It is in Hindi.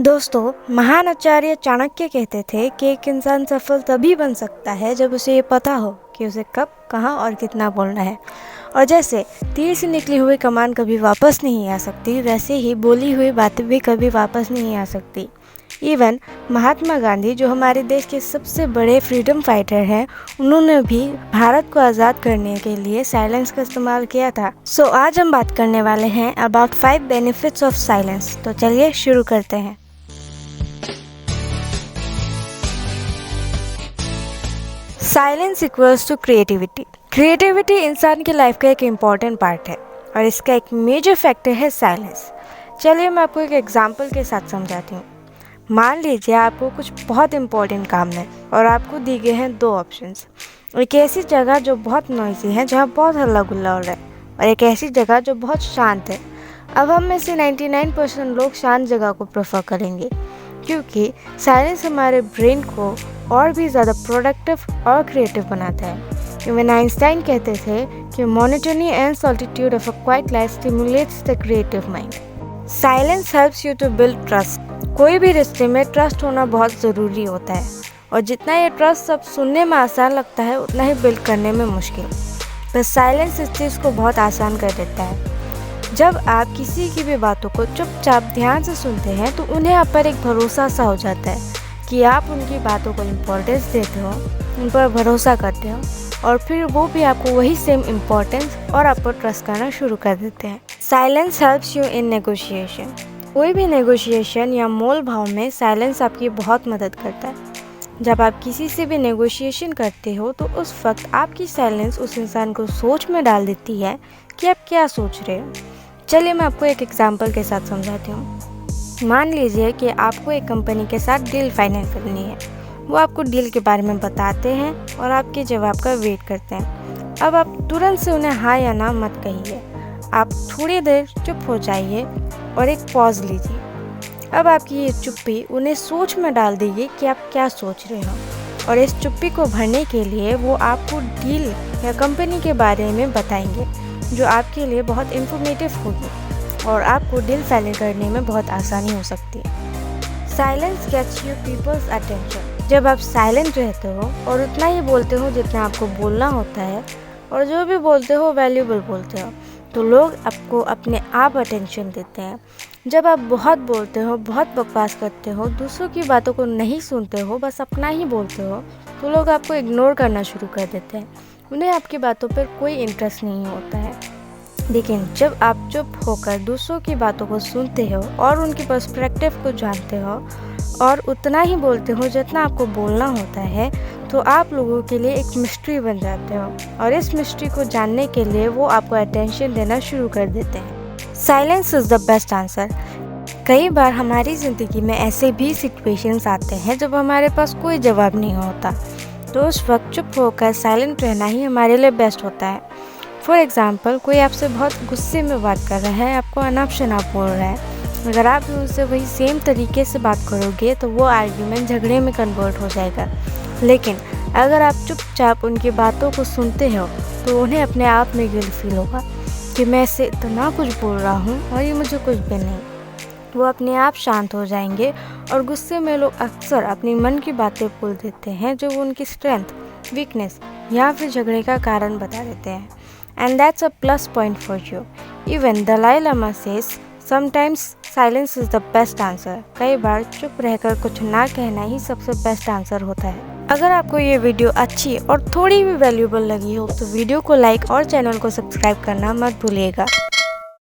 दोस्तों, महान आचार्य चाणक्य कहते थे कि एक इंसान सफल तभी बन सकता है जब उसे ये पता हो कि उसे कब, कहाँ और कितना बोलना है। और जैसे तीर से निकली हुई कमान कभी वापस नहीं आ सकती, वैसे ही बोली हुई बातें भी कभी वापस नहीं आ सकती। इवन महात्मा गांधी, जो हमारे देश के सबसे बड़े फ्रीडम फाइटर हैं, उन्होंने भी भारत को आज़ाद करने के लिए साइलेंस का इस्तेमाल किया था। सो आज हम बात करने वाले हैं अबाउट 5 बेनिफिट्स ऑफ साइलेंस। तो चलिए शुरू करते हैं। Silence equals to creativity. Creativity इंसान की लाइफ का एक इम्पॉर्टेंट पार्ट है और इसका एक मेजर फैक्टर है साइलेंस। चलिए मैं आपको एक एग्जांपल के साथ समझाती हूँ। मान लीजिए आपको कुछ बहुत इम्पोर्टेंट काम है और आपको दिए गए हैं 2 ऑप्शंस। एक ऐसी जगह जो बहुत नॉइजी है, जहाँ बहुत हल्ला गुल्ला हो रहा है, और एक ऐसी जगह जो बहुत शांत है। अब हम में से 99% लोग शांत जगह को प्रेफर करेंगे, क्योंकि साइलेंस हमारे ब्रेन को और भी ज़्यादा प्रोडक्टिव और क्रिएटिव बनाता है। इवन आइंस्टाइन कहते थे कि monotony and solitude of a quiet life stimulates the creative mind. Silence helps you to build trust. कोई भी रिश्ते में ट्रस्ट होना बहुत ज़रूरी होता है, और जितना ये ट्रस्ट सब सुनने में आसान लगता है, उतना ही बिल्ड करने में मुश्किल। बस साइलेंस इस चीज़ को बहुत आसान कर देता है। जब आप किसी की भी बातों को चुपचाप ध्यान से सुनते हैं, तो उन्हें आप पर एक भरोसा सा हो जाता है कि आप उनकी बातों को इम्पोर्टेंस देते हो, उन पर भरोसा करते हो, और फिर वो भी आपको वही सेम इम्पोर्टेंस और आप पर ट्रस्ट करना शुरू कर देते हैं। Silence helps you in negotiation. कोई भी नेगोशिएशन या मोल भाव में साइलेंस आपकी बहुत मदद करता है। जब आप किसी से भी नेगोशिएशन करते हो, तो उस वक्त आपकी साइलेंस उस इंसान को सोच में डाल देती है कि आप क्या सोच रहे हो। चलिए मैं आपको एक एग्जांपल के साथ समझाती हूँ। मान लीजिए कि आपको एक कंपनी के साथ डील फाइनल करनी है। वो आपको डील के बारे में बताते हैं और आपके जवाब का वेट करते हैं। अब आप तुरंत से उन्हें हाँ या ना मत कहिए। आप थोड़ी देर चुप हो जाइए और एक पॉज लीजिए। अब आपकी ये चुप्पी उन्हें सोच में डाल देगी कि आप क्या सोच रहे हो, और इस चुप्पी को भरने के लिए वो आपको डील या कंपनी के बारे में बताएंगे, जो आपके लिए बहुत इंफॉर्मेटिव होगी और आपको डील फाइनल करने में बहुत आसानी हो सकती है। Silence gets you people's attention. जब आप साइलेंट रहते हो और उतना ही बोलते हो जितना आपको बोलना होता है, और जो भी बोलते हो वैल्यूबल बोलते हो, तो लोग आपको अपने आप अटेंशन देते हैं। जब आप बहुत बोलते हो, बहुत बकवास करते हो, दूसरों की बातों को नहीं सुनते हो, बस अपना ही बोलते हो, तो लोग आपको इग्नोर करना शुरू कर देते हैं। उन्हें आपकी बातों पर कोई इंटरेस्ट नहीं होता है। लेकिन जब आप चुप होकर दूसरों की बातों को सुनते हो और उनकी पर्सपेक्टिव को जानते हो और उतना ही बोलते हो जितना आपको बोलना होता है, तो आप लोगों के लिए एक मिस्ट्री बन जाते हो, और इस मिस्ट्री को जानने के लिए वो आपको अटेंशन देना शुरू कर देते हैं। Silence is the best answer. कई बार हमारी ज़िंदगी में ऐसे भी सिचुएशंस आते हैं जब हमारे पास कोई जवाब नहीं होता, तो उस वक्त चुप होकर साइलेंट रहना ही हमारे लिए बेस्ट होता है। फॉर एग्ज़ाम्पल, कोई आपसे बहुत गुस्से में बात कर रहा है, आपको अनाप शनाप बोल रहा है। अगर आप भी उनसे वही सेम तरीके से बात करोगे, तो वो आर्ग्यूमेंट झगड़े में कन्वर्ट हो जाएगा। लेकिन अगर आप चुपचाप उनकी बातों को सुनते हो, तो उन्हें अपने आप में गिल्ट फील होगा कि मैं इससे इतना कुछ बोल रहा हूँ और ये मुझे कुछ भी नहीं। वो अपने आप शांत हो जाएंगे, और गुस्से में लोग अक्सर अपनी मन की बातें बोल देते हैं, जो वो उनकी स्ट्रेंथ, वीकनेस या फिर झगड़े का कारण बता देते हैं। And that's a plus point for you. Even Dalai Lama says sometimes silence is the best answer. कई बार चुप रहकर कुछ ना कहना ही सबसे बेस्ट आंसर होता है। अगर आपको ये वीडियो अच्छी और थोड़ी भी वैल्यूएबल लगी हो, तो वीडियो को लाइक और चैनल को सब्सक्राइब करना मत भूलिएगा।